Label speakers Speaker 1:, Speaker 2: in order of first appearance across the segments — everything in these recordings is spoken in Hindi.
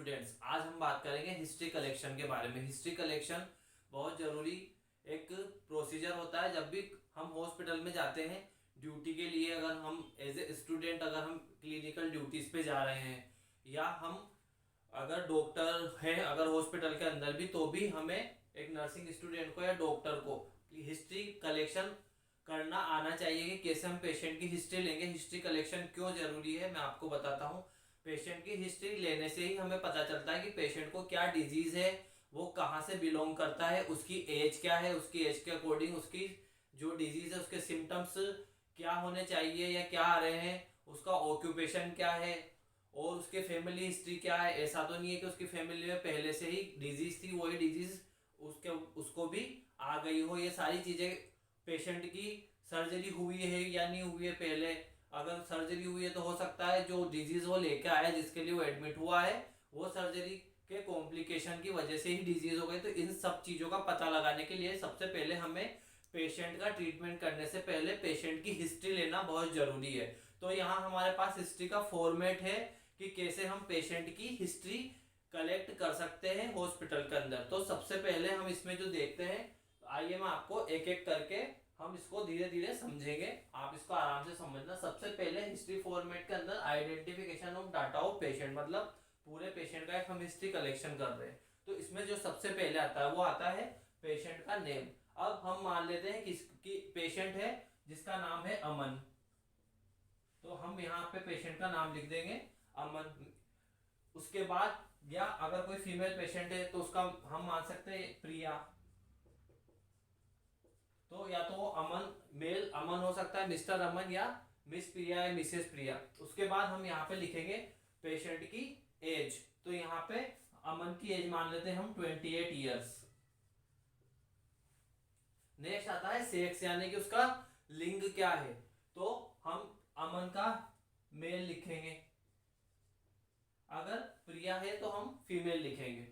Speaker 1: स्टूडेंट्स, आज हम बात करेंगे हिस्ट्री कलेक्शन के बारे में। हिस्ट्री कलेक्शन बहुत जरूरी एक प्रोसीजर होता है। जब भी हम हॉस्पिटल में जाते हैं ड्यूटी के लिए, अगर हम एज ए स्टूडेंट अगर हम क्लिनिकल ड्यूटीज पे जा रहे हैं, या हम अगर डॉक्टर हैं अगर हॉस्पिटल के अंदर भी, तो भी हमें एक नर्सिंग स्टूडेंट को या डॉक्टर को हिस्ट्री कलेक्शन करना आना चाहिए कि कैसे हम पेशेंट की हिस्ट्री लेंगे। हिस्ट्री कलेक्शन क्यों जरूरी है मैं आपको बताता हूँ। पेशेंट की हिस्ट्री लेने से ही हमें पता चलता है कि पेशेंट को क्या डिजीज है, वो कहाँ से बिलोंग करता है, उसकी एज क्या है, उसकी एज के अकॉर्डिंग उसकी जो डिजीज है उसके सिम्टम्स क्या होने चाहिए या क्या आ रहे हैं, उसका ऑक्यूपेशन क्या है और उसके फैमिली हिस्ट्री क्या है। ऐसा तो नहीं है कि उसकी फैमिली में पहले से ही डिजीज थी, वही डिजीज उसको भी आ गई हो। ये सारी चीजें, पेशेंट की सर्जरी हुई है या नहीं हुई है, पहले अगर सर्जरी हुई है तो हो सकता है जो डिजीज वो लेके आया जिसके लिए वो एडमिट हुआ है वो सर्जरी के कॉम्प्लिकेशन की वजह से ही डिजीज हो गई। तो इन सब चीजों का पता लगाने के लिए सबसे पहले हमें पेशेंट का ट्रीटमेंट करने से पहले पेशेंट की हिस्ट्री लेना बहुत जरूरी है। तो यहाँ हमारे पास हिस्ट्री का फॉर्मेट है कि कैसे हम पेशेंट की हिस्ट्री कलेक्ट कर सकते हैं हॉस्पिटल के अंदर। तो सबसे पहले हम इसमें जो देखते हैं, आइए मैं आपको एक एक करके हम इसको धीरे धीरे समझेंगे, आप इसको आराम से समझना। सबसे पहले हिस्ट्री फॉर्मेट के अंदर identification of data of patient, मतलब पूरे पेशेंट का एक हम हिस्ट्री कलेक्शन कर रहे हैं। तो इसमें जो सबसे पहले आता है वो आता है पेशेंट का नेम। अब हम मान लेते हैं कि पेशेंट है जिसका नाम है अमन, तो हम यहाँ पे पेशेंट का नाम लिख देंगे अमन। उसके बाद या अगर कोई फीमेल पेशेंट है तो उसका हम मान सकते हैं प्रिया, तो या तो वो अमन मेल अमन हो सकता है, मिस्टर अमन या मिस प्रिया या मिसेस प्रिया। उसके बाद हम यहाँ पे लिखेंगे पेशेंट की एज, तो यहाँ पे अमन की एज मान लेते हैं हम 28 ईयर्स। नेक्स्ट आता है सेक्स, यानी कि उसका लिंग क्या है, तो हम अमन का मेल लिखेंगे, अगर प्रिया है तो हम फीमेल लिखेंगे।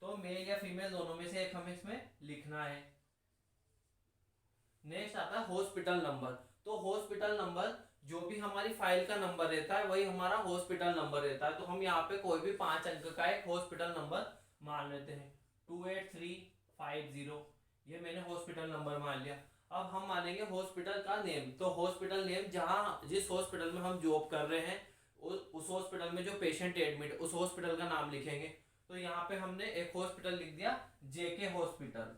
Speaker 1: तो मेल या फीमेल दोनों में से एक हमें इसमें लिखना है। नेक्स्ट आता है हॉस्पिटल नंबर, तो हॉस्पिटल नंबर जो भी हमारी फाइल का नंबर रहता है वही हमारा हॉस्पिटल नंबर रहता है। तो हम यहाँ पे कोई भी 5 अंक का एक हॉस्पिटल नंबर मान लेते हैं 28350, ये मैंने हॉस्पिटल नंबर मान लिया। अब हम मानेंगे हॉस्पिटल का नेम, तो हॉस्पिटल नेम जहां जिस हॉस्पिटल में हम जॉब कर रहे हैं उस हॉस्पिटल में जो पेशेंट एडमिट उस हॉस्पिटल का नाम लिखेंगे। तो यहाँ पे हमने एक हॉस्पिटल लिख दिया जेके हॉस्पिटल।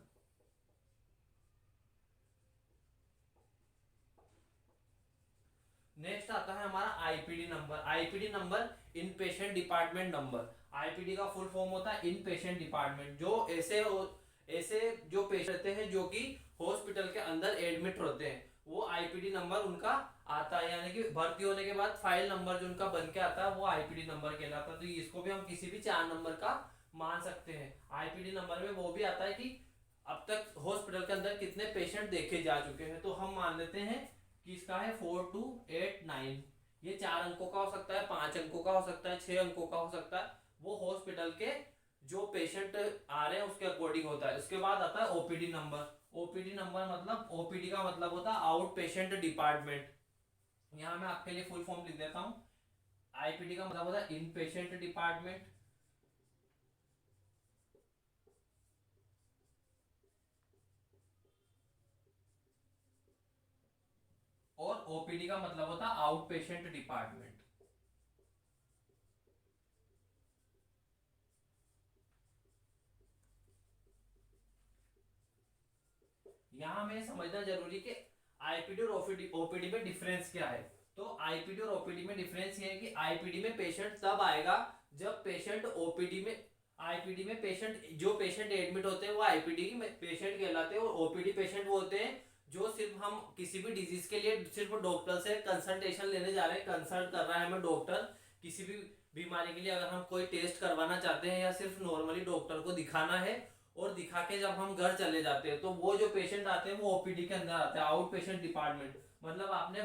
Speaker 1: नेक्स्ट आता है हमारा IPD number. IPD number in patient department number. IPD का फुल फॉर्म होता है इन पेशेंट डिपार्टमेंट। जो ऐसे जो पेशेंट रहते हैं जो कि हॉस्पिटल के अंदर एडमिट होते हैं वो आईपीडी नंबर उनका आता है, यानी कि भर्ती होने के बाद फाइल नंबर जो उनका बन के आता है वो आईपीडी नंबर कहलाता है। तो इसको भी हम किसी भी 4 नंबर का मान सकते हैं। आईपीडी नंबर में वो भी आता है कि अब तक हॉस्पिटल के अंदर कितने पेशेंट देखे जा चुके हैं, तो हम मान लेते हैं कि इसका है 4289। ये 4 अंकों का हो सकता है, 5 अंकों का हो सकता है, 6 अंकों का हो सकता है, वो हॉस्पिटल के जो पेशेंट आ रहे हैं उसके अकॉर्डिंग होता है। उसके बाद आता है ओपीडी नंबर। ओपीडी नंबर मतलब ओपीडी का मतलब होता है आउट पेशेंट डिपार्टमेंट। यहां मैं आपके लिए फुल फॉर्म लिख देता हूं। आईपीडी का मतलब होता है इन पेशेंट डिपार्टमेंट, और ओपीडी का मतलब होता है आउट पेशेंट डिपार्टमेंट। यहां हमें समझना जरूरी कि आईपीडी और ओपीडी में डिफरेंस क्या है। तो आईपीडी और ओपीडी में डिफरेंस ये है कि आईपीडी में पेशेंट तब आएगा जब पेशेंट ओपीडी में, आईपीडी में पेशेंट जो पेशेंट एडमिट होते हैं वो आईपीडी में पेशेंट कहलाते हैं, और ओपीडी पेशेंट वो होते हैं जो सिर्फ हम किसी भी डिजीज के लिए सिर्फ डॉक्टर से कंसल्टेशन लेने जा रहे हैं, कंसल्ट कर रहा है हमें डॉक्टर किसी भी बीमारी के लिए। अगर हम कोई टेस्ट करवाना चाहते हैं या सिर्फ नॉर्मली डॉक्टर को दिखाना है और दिखा के जब हम घर चले जाते हैं, तो वो जो पेशेंट आते हैं वो ओपीडी के अंदर आते हैं, आउट पेशेंट डिपार्टमेंट। मतलब आपने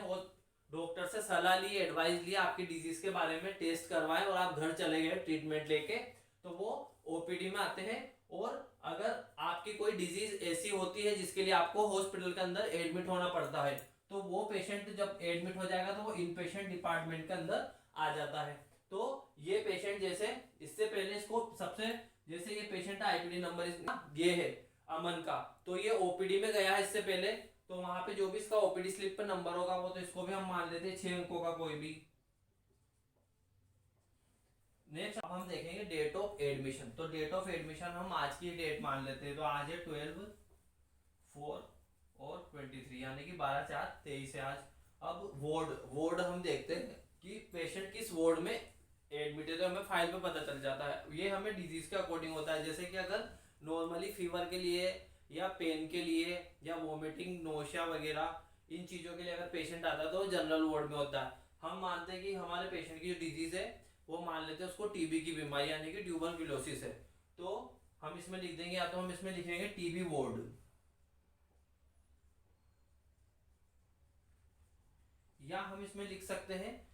Speaker 1: डॉक्टर से सलाह ली, एडवाइस ली आपकी डिजीज के बारे में, टेस्ट करवाए और आप घर चले गए ट्रीटमेंट लेके, तो वो ओपीडी में आते हैं। और अगर आपकी कोई डिजीज ऐसी होती है जिसके लिए आपको हॉस्पिटल के अंदर एडमिट होना पड़ता है, तो वो पेशेंट जब एडमिट हो जाएगा तो वो इन पेशेंट डिपार्टमेंट के अंदर आ जाता है। तो ये पेशेंट जैसे इससे पहले इसको सबसे, जैसे ये पेशेंट का आईपीडी नंबर ये है अमन का, तो ये ओपीडी में गया है इससे पहले, तो वहां पे जो भी इसका ओपीडी स्लिप पे नंबर होगा वो तो इसको भी हम मान लेते हैं 6 अंकों का कोई भी। नेक्स्ट अब हम देखेंगे डेट ऑफ एडमिशन। तो डेट ऑफ एडमिशन हम आज की डेट मान लेते हैं, तो आज है 12/4/23 यानी कि 12/4/23 है आज। अब वार्ड हम देखते हैं कि पेशेंट किस वार्ड में एडमिट है, तो हमें फाइल पे पता चल जाता है। ये हमें डिजीज के अकॉर्डिंग होता है, जैसे कि अगर नॉर्मली फीवर के लिए या पेन के लिए या वोमिटिंग नोशिया वगैरह इन चीज़ों के लिए अगर पेशेंट आता है तो जनरल वार्ड में होता है। हम मानते हैं कि हमारे पेशेंट की जो डिजीज है वो मान लेते हैं उसको टीबी की बीमारी यानी कि ट्यूबरक्लोसिस है, तो हम इसमें लिख देंगे, या तो हम इसमें लिखेंगे टीबी वार्ड, या हम इसमें लिख सकते हैं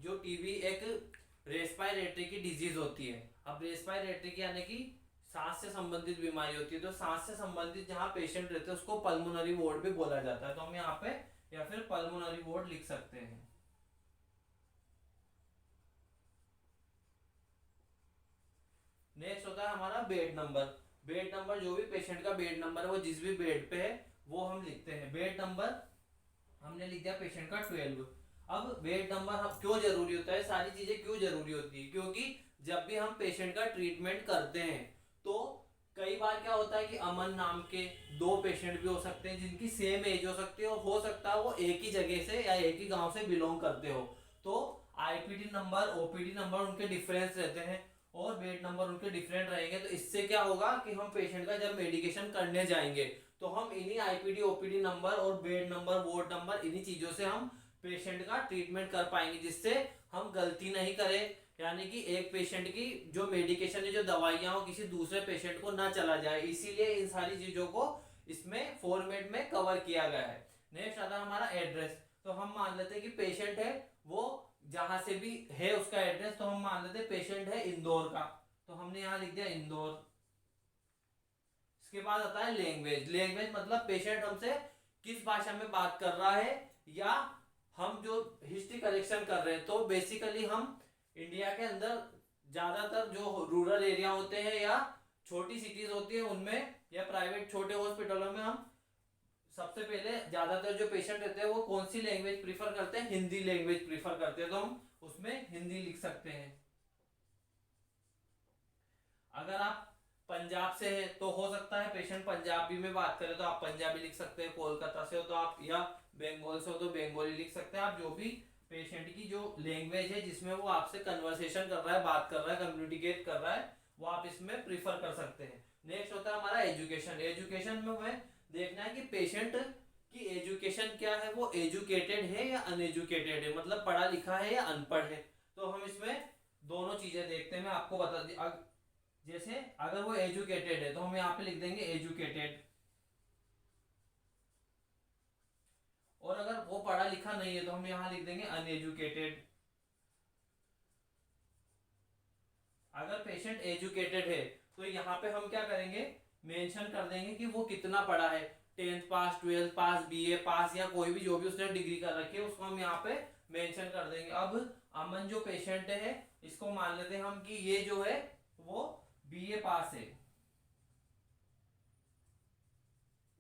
Speaker 1: जो टीबी एक रेस्पिरेटरी की डिजीज होती है। अब रेस्पिरेटरी की यानी कि सांस से संबंधित बीमारी होती है, तो सांस से संबंधित जहां पेशेंट रहते हैं उसको पल्मोनरी वार्ड भी बोला जाता है, तो हम यहाँ पे या फिर पल्मोनरी वार्ड लिख सकते हैं। नेक्स्ट होता है हमारा बेड नंबर। बेड नंबर जो भी पेशेंट का बेड नंबर है वो जिस भी बेड पे है वो हम लिखते हैं। बेड नंबर हमने लिख दिया पेशेंट का 12। अब बेड नंबर हम क्यों जरूरी होता है, सारी चीजें क्यों जरूरी होती है, क्योंकि जब भी हम पेशेंट का ट्रीटमेंट करते हैं तो कई बार क्या होता है कि अमन नाम के 2 पेशेंट भी हो सकते हैं जिनकी सेम एज हो सकती है, और हो सकता है वो एक ही जगह से या एक ही गांव से बिलोंग करते हो, तो आईपीडी नंबर ओपीडी नंबर उनके डिफरेंस रहते हैं और बेड नंबर उनके डिफरेंट रहेंगे। तो इससे क्या होगा कि हम पेशेंट का जब मेडिकेशन करने जाएंगे तो हम इन्हीं आईपीडी ओपीडी नंबर और बेड नंबर वार्ड नंबर इन्हीं चीजों से हम पेशेंट का ट्रीटमेंट कर पाएंगे, जिससे हम गलती नहीं करें, यानी कि एक पेशेंट की जो मेडिकेशन है जो दवाइयां हो किसी दूसरे पेशेंट को ना चला जाए, इसीलिए इन सारी चीजों को इसमें फॉर्मेट में कवर किया गया है। नेक्स्ट आता है हमारा एड्रेस। तो हम मान लेते हैं कि पेशेंट है वो जहां से भी है उसका एड्रेस, तो हम मान लेते हैं पेशेंट है इंदौर का, तो हमने यहां लिख दिया इंदौर। इसके बाद आता है लैंग्वेज। लैंग्वेज मतलब पेशेंट हमसे किस भाषा में बात कर रहा है, या हम जो हिस्ट्री कलेक्शन कर रहे हैं, तो बेसिकली हम इंडिया के अंदर ज्यादातर जो रूरल एरिया होते हैं या छोटी सिटीज होती है उनमें या प्राइवेट छोटे हॉस्पिटलों में हम सबसे पहले ज्यादातर जो पेशेंट रहते हैं वो कौन सी लैंग्वेज प्रीफर करते हैं, हिंदी लैंग्वेज प्रीफर करते हैं, तो हम उसमें हिंदी लिख सकते हैं। अगर आप पंजाब से है तो हो सकता है पेशेंट पंजाबी में बात करे तो आप पंजाबी लिख सकते हैं, कोलकाता से हो तो आप, या बंगाल से हो तो बंगाली लिख सकते हैं। आप जो भी पेशेंट की जो लैंग्वेज है जिसमें वो आपसे कन्वर्सेशन कर रहा है, बात कर रहा है, कम्युनिकेट कर रहा है, वो आप इसमें प्रीफर कर सकते हैं। नेक्स्ट होता है हमारा एजुकेशन। एजुकेशन में हमें देखना है कि पेशेंट की एजुकेशन क्या है, वो एजुकेटेड है या अनएजुकेटेड है, मतलब पढ़ा लिखा है या अनपढ़ है, तो हम इसमें दोनों चीजें देखते हैं। मैं आपको बता दी, जैसे अगर वो एजुकेटेड है तो हम यहाँ पे लिख देंगे एजुकेटेड, और अगर वो पढ़ा लिखा नहीं है तो हम यहाँ लिख देंगे अनएजुकेटेड। अगर पेशेंट एजुकेटेड है तो यहाँ पे हम क्या करेंगे, मेंशन कर देंगे कि वो कितना पढ़ा है, 10th पास, 12th पास, बीए पास, या कोई भी जो भी उसने डिग्री कर रखी है उसको हम यहाँ पे मेंशन कर देंगे। अब अमन जो पेशेंट है इसको मान लेते हैं हम कि ये जो है वो बीए पास है।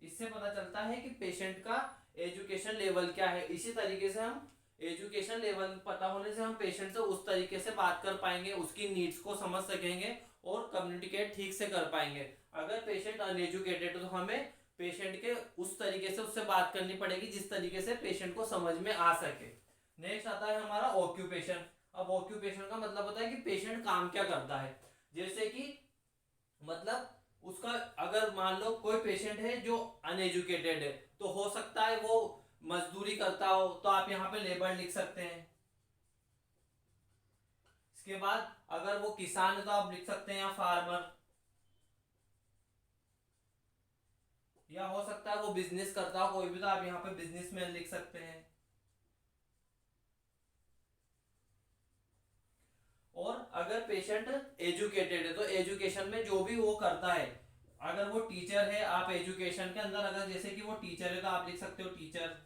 Speaker 1: इससे पता चलता है कि पेशेंट का एजुकेशन लेवल क्या है। इसी तरीके से हम एजुकेशन लेवल पता होने से हम पेशेंट से उस तरीके से बात कर पाएंगे, उसकी नीड्स को समझ सकेंगे और कम्युनिकेट ठीक से कर पाएंगे। अगर पेशेंट अनएजुकेटेड है तो हमें पेशेंट के उस तरीके से उससे बात करनी पड़ेगी जिस तरीके से पेशेंट को समझ में आ सके। नेक्स्ट आता है हमारा ऑक्यूपेशन। अब ऑक्यूपेशन का मतलब होता है कि पेशेंट काम क्या करता है, जैसे कि मतलब उसका, अगर मान लो कोई पेशेंट है जो अनएजुकेटेड है तो हो सकता है वो मजदूरी करता हो, तो आप यहाँ पे लेबर लिख सकते हैं। इसके बाद अगर वो किसान है तो आप लिख सकते हैं या फार्मर, या हो सकता है वो बिजनेस करता हो कोई भी, तो आप यहाँ पे बिजनेसमैन लिख सकते हैं। और अगर पेशेंट एजुकेटेड है तो एजुकेशन में जो भी वो करता है, अगर वो टीचर है आप एजुकेशन के अंदर अगर जैसे कि वो टीचर है तो आप लिख सकते हो टीचर,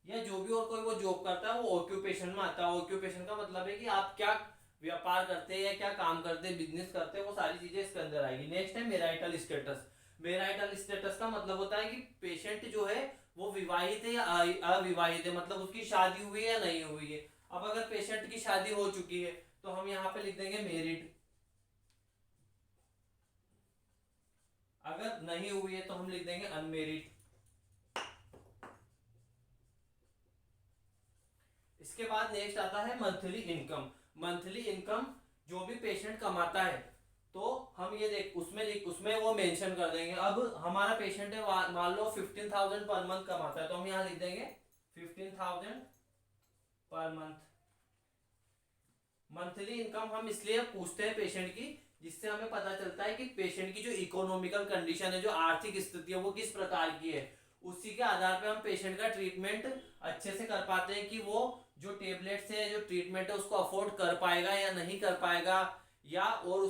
Speaker 1: या जो भी और कोई वो जॉब करता है वो ऑक्यूपेशन में आता है। ऑक्यूपेशन का मतलब है कि आप क्या व्यापार करते हैं या क्या काम करते हैं, बिजनेस करते हैं, वो सारी चीजें इसके अंदर आएगी। नेक्स्ट है मैरिटल स्टेटस। मैरिटल स्टेटस का मतलब होता है कि पेशेंट जो है वो विवाहित है या अविवाहित है, मतलब उसकी शादी हुई है या नहीं हुई है। अब अगर पेशेंट की शादी हो चुकी है तो हम यहाँ पे लिख देंगे मैरिड, अगर नहीं हुई है तो हम लिख देंगे अनमेरिड। इसके बाद नेक्स्ट आता है मंथली इनकम। मंथली इनकम जो भी पेशेंट कमाता है तो हम ये देख उसमें वो मेंशन कर देंगे। अब हमारा पेशेंट है मान लो 15,000 पर मंथ कमाता है तो हम यहाँ लिख देंगे 15,000 पर मंथ। मंथली इनकम हम इसलिए पूछते हैं पेशेंट की, जिससे हमें पता चलता है कि पेशेंट की जो इकोनॉमिकल कंडीशन है, जो आर्थिक स्थिति है, वो किस प्रकार की है। उसी के आधार पे हम पेशेंट का ट्रीटमेंट अच्छे से कर पाते हैं कि वो जो टेबलेट्स है, जो ट्रीटमेंट है, उसको अफोर्ड कर पाएगा या नहीं कर पाएगा, या और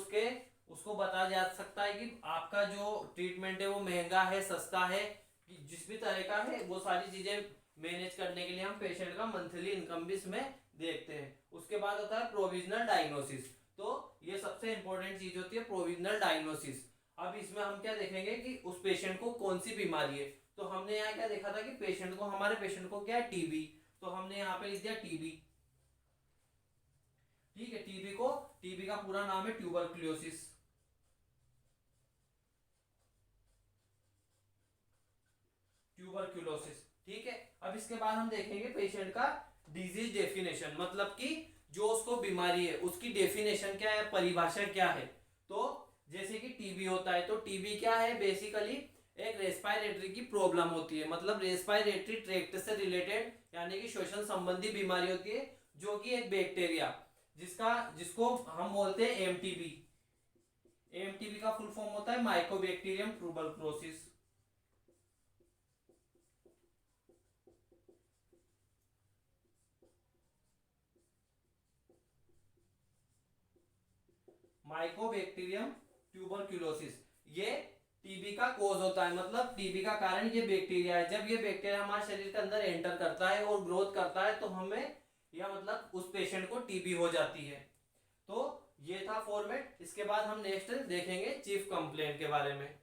Speaker 1: उसको बताया जा सकता है कि आपका जो ट्रीटमेंट है वो महंगा है, सस्ता है, जिस भी तरह का है। वो सारी चीजें मैनेज करने के लिए हम पेशेंट का मंथली इनकम भी इसमें देखते हैं। उसके बाद होता है प्रोविजनल डायग्नोसिस। तो ये सबसे इंपॉर्टेंट चीज होती है प्रोविजनल डायग्नोसिस। अब इसमें हम क्या देखेंगे कि उस पेशेंट को कौन सी बीमारी है। तो हमने यहाँ क्या देखा था कि हमारे पेशेंट को क्या है, टीबी। तो हमने यहाँ पे लिख दिया टीबी। ठीक है, टीबी का पूरा नाम है ट्यूबरक्लोसिस। ट्यूबरक्लोसिस, ठीक है। अब इसके बाद हम देखेंगे पेशेंट का डिजीज डेफिनेशन, मतलब कि जो उसको बीमारी है उसकी डेफिनेशन क्या है, परिभाषा क्या है। तो जैसे कि टीबी होता है तो टीबी क्या है, बेसिकली एक रेस्पिरेटरी की प्रॉब्लम होती है, मतलब रेस्पिरेटरी ट्रैक्ट से रिलेटेड यानी कि श्वसन संबंधी बीमारी होती है, जो कि एक बैक्टीरिया जिसको हम बोलते हैं एमटीबी। एमटीबी का फुल फॉर्म होता है माइकोबैक्टीरियम ट्यूबरक्लोसिस। माइकोबैक्टीरियम ट्यूबरक्लोसिस ये टीबी का कोज होता है, मतलब टीबी का कारण ये बैक्टीरिया है। जब ये बैक्टीरिया हमारे शरीर के अंदर एंटर करता है और ग्रोथ करता है तो हमें या मतलब उस पेशेंट को टीबी हो जाती है। तो ये था फॉर्मेट। इसके बाद हम नेक्स्ट देखेंगे चीफ कंप्लेंट के बारे में।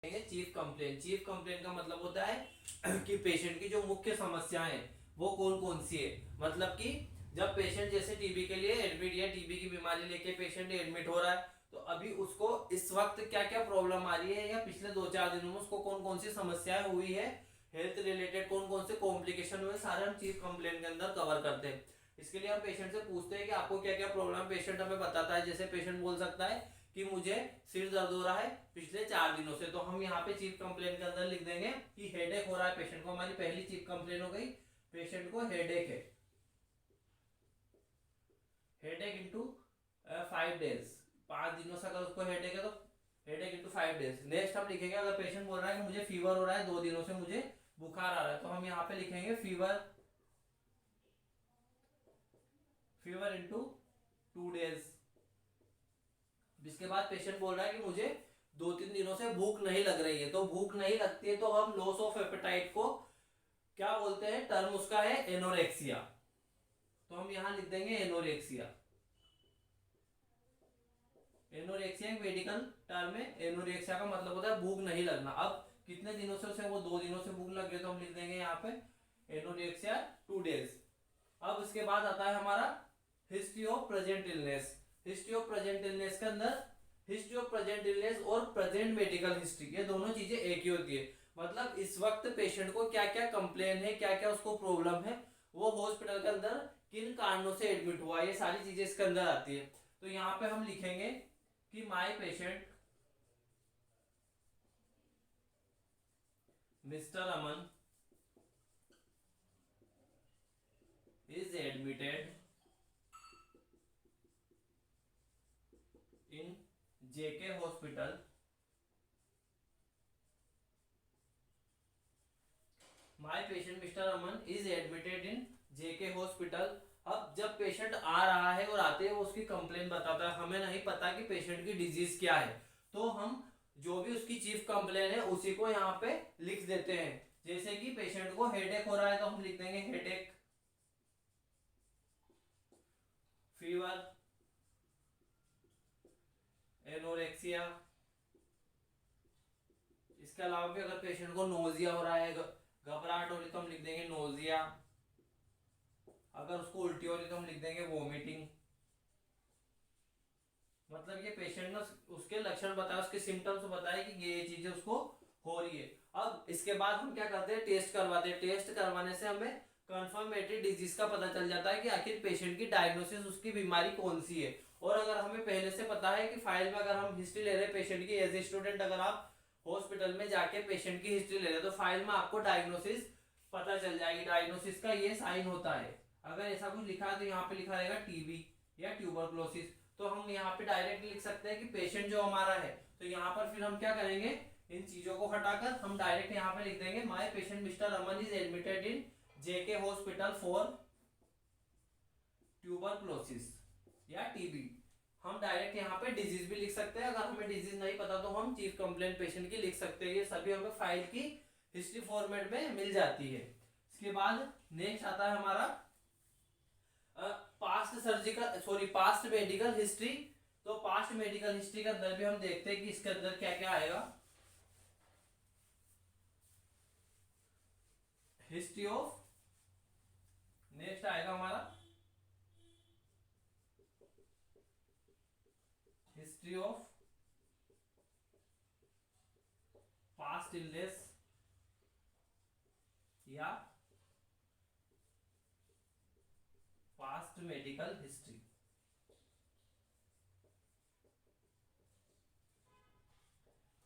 Speaker 1: चीफ कंप्लेंट का मतलब होता है कि पेशेंट की जो मुख्य समस्याएं हैं वो कौन कौन सी है। मतलब कि जब पेशेंट जैसे टीबी के लिए एडमिट या टीबी की बीमारी लेके पेशेंट एडमिट हो रहा है तो अभी उसको इस वक्त क्या क्या प्रॉब्लम आ रही है, या पिछले 2-4 दिनों में उसको कौन कौन सी समस्याएं हुई है, हेल्थ रिलेटेड कौन कौन से कॉम्प्लिकेशन हुए, सारे हम चीफ कंप्लेंट के अंदर कवर करते हैं। इसके लिए हम पेशेंट से पूछते हैं कि आपको क्या क्या प्रॉब्लम, पेशेंट हमें बताता है। जैसे पेशेंट बोल सकता है कि मुझे सिर दर्द हो रहा है पिछले 4 दिनों से, तो हम यहाँ पे चीफ कंप्लेन के अंदर लिख देंगे कि हेडेक हो रहा है पेशेंट को। हमारी पहली चीफ कंप्लेन हो गई, पेशेंट को हेडेक है। हेडेक इंटू 5 डेज, 5 दिनों से अगर उसको हेडेक है तो हेडेक इंटू 5 डेज। नेक्स्ट हम लिखेंगे अगर पेशेंट बोल रहा है कि मुझे फीवर हो रहा है, 2 दिनों से मुझे बुखार आ रहा है, तो हम यहाँ पे लिखेंगे फीवर इंटू 2 डेज। जिसके बाद पेशेंट बोल रहा है कि मुझे 2-3 दिनों से भूख नहीं लग रही है, तो भूख नहीं लगती है तो हम लॉस ऑफ एपेटाइट को क्या बोलते हैं, टर्म उसका है एनोरेक्सिया। तो हम यहां लिख देंगे एनोरेक्सिया। एनोरेक्सिया एक मेडिकल टर्म है। एनोरेक्सिया का मतलब होता है भूख नहीं लगना। अब कितने दिनों से उसे, वो 2 दिनों से भूख लग गई, तो हम लिख देंगे यहाँ पे एनोरेक्सिया 2 डेज। अब इसके बाद आता है हमारा history of present illness. History of present illness के अंदर हिस्ट्री ऑफ प्रेजेंट इलनेस और प्रेजेंट मेडिकल हिस्ट्री, ये दोनों चीजें एक ही होती है। मतलब इस वक्त पेशेंट को क्या क्या कंप्लेन है, क्या क्या उसको प्रॉब्लम है, वो हॉस्पिटल के अंदर किन कारणों से एडमिट हुआ, ये सारी चीजें इसके अंदर आती है। तो यहाँ पे हम लिखेंगे कि my patient mister Aman is admitted in JK hospital my patient Mr. Aman is admitted in JK hospital। अब जब पेशेंट आ रहा है और आते ही वो उसकी कंप्लेन बताता है, हमें नहीं पता कि पेशेंट की डिजीज क्या है, तो हम जो भी उसकी चीफ कंप्लेन है उसी को यहाँ पे लिख देते हैं जैसे कि पेशेंट को हेडेक हो रहा है तो हम लिख देंगे हेडेक, फीवर, एनोरेक्सिया। इसके अलावा भी अगर पेशेंट को नोजिया हो रहा है, घबराहट हो रही तो हम लिख देंगे नोजिया, अगर उसको उल्टी हो रही तो हम लिख देंगे वोमिटिंग। मतलब ये पेशेंट ने उसके लक्षण बताए, उसके सिम्टम्स बताए कि ये चीजें उसको हो रही है। अब इसके बाद हम क्या करते हैं, टेस्ट करवाते हैं। टेस्ट करवाने से हमें कन्फर्मेटरी डिजीज का पता चल जाता है कि आखिर पेशेंट की डायग्नोसिस, उसकी बीमारी कौन सी है। और अगर हमें पहले से पता है कि फाइल में अगर हम हिस्ट्री ले रहे हैं पेशेंट की, एज ए स्टूडेंट अगर आप हॉस्पिटल में जाके पेशेंट की हिस्ट्री ले रहे हैं तो फाइल में आपको डायग्नोसिस पता चल जाएगी। डायग्नोसिस का ये साइन होता है। अगर ऐसा कुछ लिखा है तो यहाँ पे लिखा रहेगा टीबी या ट्यूबरक्लोसिस, तो हम यहाँ पे डायरेक्ट लिख सकते हैं कि पेशेंट जो हमारा है। तो यहाँ पर फिर हम क्या करेंगे, इन चीजों को हटाकर हम डायरेक्ट यहाँ पे लिख देंगे my patient mister Aman is admitted in JK hospital for tuberculosis या टीबी। हम डायरेक्ट यहाँ पे डिजीज भी लिख सकते हैं। अगर हमें डिजीज नहीं पता तो हम चीफ कंप्लेंट पेशेंट की लिख सकते हैं। ये सभी हमें फाइल की हिस्ट्री फॉर्मेट में मिल जाती है। इसके बाद नेक्स्ट आता है हमारा पास्ट मेडिकल हिस्ट्री। तो पास्ट मेडिकल हिस्ट्री के अंदर भी हम देखते हैं कि इसके अंदर क्या क्या आएगा। हिस्ट्री ऑफ, नेक्स्ट आएगा हमारा हिस्ट्री ऑफ पास्ट इलनेस या पास्ट मेडिकल हिस्ट्री।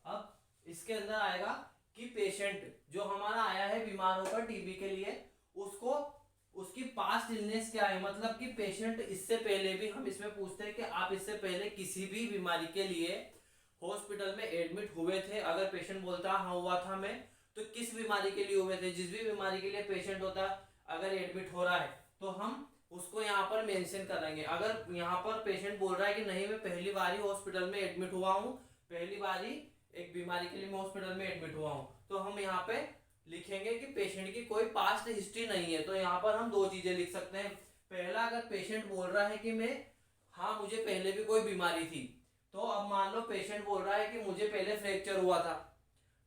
Speaker 1: अब इसके अंदर आएगा कि पेशेंट जो हमारा आया है बीमार होकर टीबी के लिए, उसको उसकी पास्ट इलनेस क्या है। मतलब कि पेशेंट इससे पहले भी, हम इसमें पूछते हैं कि आप इससे पहले किसी भी बीमारी के लिए हॉस्पिटल में एडमिट हुए थे। अगर पेशेंट बोलता हाँ हुआ था मैं, तो किस बीमारी के लिए हुए थे। जिस भी बीमारी के लिए पेशेंट होता अगर एडमिट हो रहा है तो हम उसको यहाँ पर मेंशन करेंगे। अगर यहाँ पर पेशेंट बोल रहा है कि नहीं मैं पहली बार ही हॉस्पिटल में एडमिट हुआ हूँ, पहली बार ही एक बीमारी के लिए मैं हॉस्पिटल में एडमिट हुआ हूँ, तो हम यहाँ पे लिखेंगे कि पेशेंट की कोई पास्ट हिस्ट्री नहीं है। तो यहाँ पर हम दो चीजें लिख सकते हैं। पहला, अगर पेशेंट बोल रहा है कि मैं हाँ मुझे पहले भी कोई बीमारी थी, तो अब मान लो पेशेंट बोल रहा है कि मुझे पहले फ्रैक्चर हुआ था,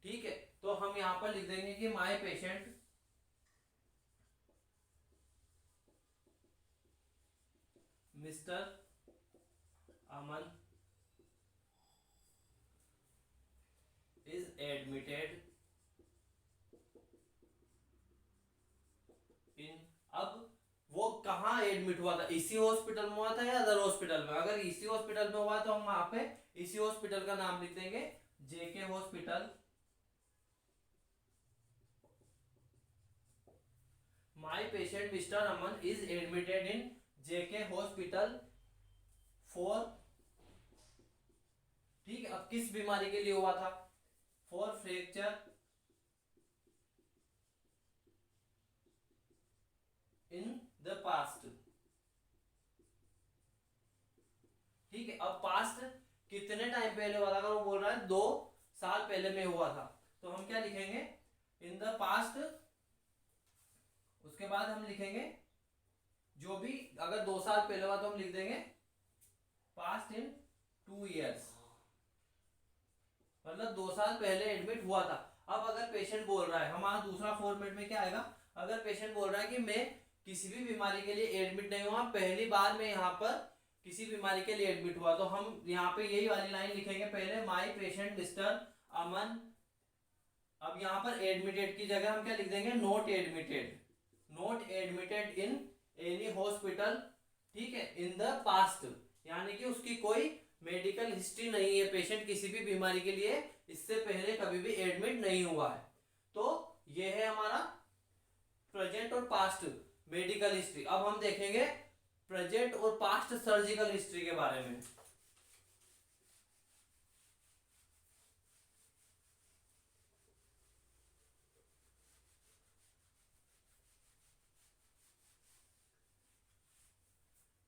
Speaker 1: ठीक है, तो हम यहाँ पर लिख देंगे कि my patient mister Aman is admitted इन। अब वो कहाँ एडमिट हुआ था, इसी हॉस्पिटल में हुआ था या अदर हॉस्पिटल में। अगर इसी हॉस्पिटल में हुआ तो हम वहां पे इसी हॉस्पिटल का नाम लिख देंगे JK hospital. My patient mister Aman is admitted in JK hospital for, ठीक है, अब किस बीमारी के लिए हुआ था, for fracture in the past. ठीक है, अब पास्ट कितने टाइम पहले हुआ था। अगर वो बोल रहा है 2 साल पहले में हुआ था, तो हम क्या लिखेंगे, इन द पास्ट। उसके बाद हम लिखेंगे जो भी, अगर 2 साल पहले हुआ तो हम लिख देंगे पास्ट इन 2 years, मतलब 2 साल पहले एडमिट हुआ था। अब अगर पेशेंट बोल रहा है, हमारा दूसरा फॉर्मेट में क्या आएगा, अगर पेशेंट बोल रहा है कि मैं किसी भी बीमारी के लिए एडमिट नहीं हुआ, पहली बार मैं यहाँ पर किसी बीमारी के लिए एडमिट हुआ, तो हम यहाँ पे यही वाली लाइन लिखेंगे पहले, माय पेशेंट मिस्टर अमन। अब यहाँ पर एडमिटेड की जगह हम क्या लिख देंगे, not admitted, not admitted in any hospital, ठीक है, इन द पास्ट, यानी कि उसकी कोई मेडिकल हिस्ट्री नहीं है, पेशेंट किसी भी बीमारी के लिए इससे पहले कभी भी एडमिट नहीं हुआ है। तो ये है हमारा प्रेजेंट और पास्ट मेडिकल हिस्ट्री। अब हम देखेंगे प्रेजेंट और पास्ट सर्जिकल हिस्ट्री के बारे में।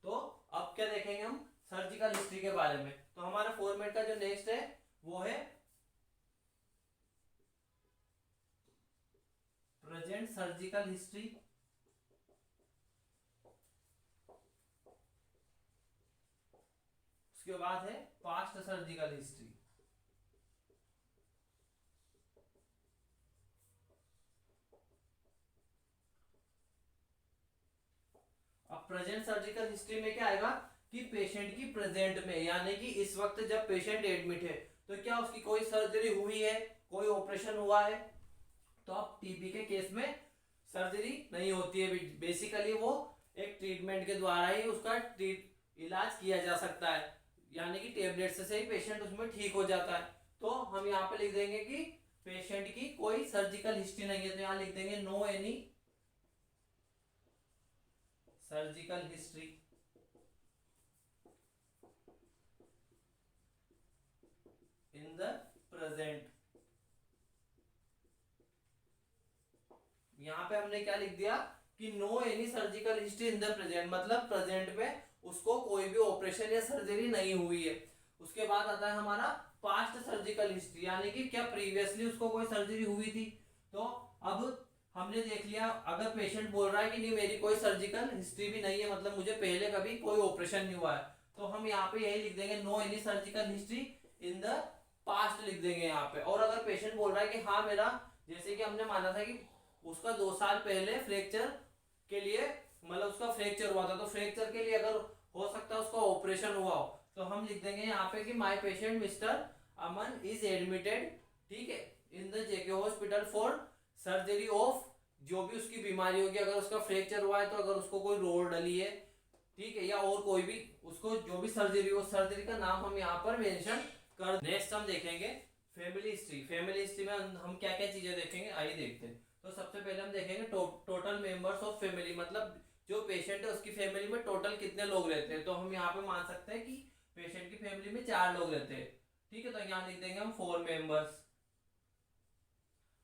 Speaker 1: तो अब क्या देखेंगे हम सर्जिकल हिस्ट्री के बारे में। तो हमारा फॉर्मेट का जो नेक्स्ट है वो है प्रेजेंट सर्जिकल हिस्ट्री, उसके बाद है पास्ट सर्जिकल हिस्ट्री। अब प्रेजेंट सर्जिकल हिस्ट्री में क्या आएगा कि पेशेंट की प्रेजेंट में, यानी कि इस वक्त जब पेशेंट एडमिट है तो क्या उसकी कोई सर्जरी हुई है, कोई ऑपरेशन हुआ है। तो अब टीबी के केस में सर्जरी नहीं होती है, बेसिकली वो एक ट्रीटमेंट के द्वारा ही उसका इलाज किया जा सकता है, यानी कि टेबलेट से ही पेशेंट उसमें ठीक हो जाता है। तो हम यहाँ पे लिख देंगे कि पेशेंट की कोई सर्जिकल हिस्ट्री नहीं है, तो यहाँ लिख देंगे no any surgical history in the present. यहाँ पे हमने क्या लिख दिया कि no any surgical history in the present, मतलब प्रेजेंट में उसको कोई भी ऑपरेशन या सर्जरी नहीं हुई है। उसके बाद आता है हमारा पास्ट सर्जिकल हिस्ट्री, यानी कि क्या प्रीवियसली उसको कोई सर्जरी हुई थी। तो अब हमने देख लिया, अगर पेशेंट बोल रहा है कि नहीं मेरी कोई सर्जिकल हिस्ट्री भी नहीं है, मतलब मुझे पहले कभी कोई ऑपरेशन नहीं हुआ है, तो हम यहाँ पे यही लिख देंगे no any surgical history in the past लिख देंगे यहाँ पे। और अगर पेशेंट बोल रहा है कि हाँ मेरा, जैसे कि हमने माना था कि उसका 2 साल पहले फ्रैक्चर के लिए, मतलब उसका फ्रैक्चर हुआ था, तो फ्रैक्चर के लिए अगर हो सकता है उसका ऑपरेशन हुआ हो, तो हम लिख देंगे यहाँ पे कि my patient mister Aman is admitted, ठीक है, in the JK hospital for surgery of, जो भी उसकी बीमारी होगी, अगर उसका फ्रैक्चर हुआ है तो अगर उसको कोई रोड डली है, ठीक है, या और कोई भी उसको जो भी सर्जरी हो, सर्जरी का नाम हम यहाँ पर मेंशन कर। नेक्स्ट हम देखेंगे फैमिली हिस्ट्री। फैमिली हिस्ट्री में हम क्या क्या चीजें देखेंगे, आइए देखते हैं। तो सबसे पहले हम देखेंगे टोटल मेंबर्स ऑफ फैमिली, मतलब जो पेशेंट है उसकी फैमिली में टोटल कितने लोग रहते हैं। तो हम यहाँ पे मान सकते हैं कि पेशेंट की फैमिली में 4 लोग रहते हैं, ठीक है, तो यहाँ लिख देंगे हम 4 मेंबर्स।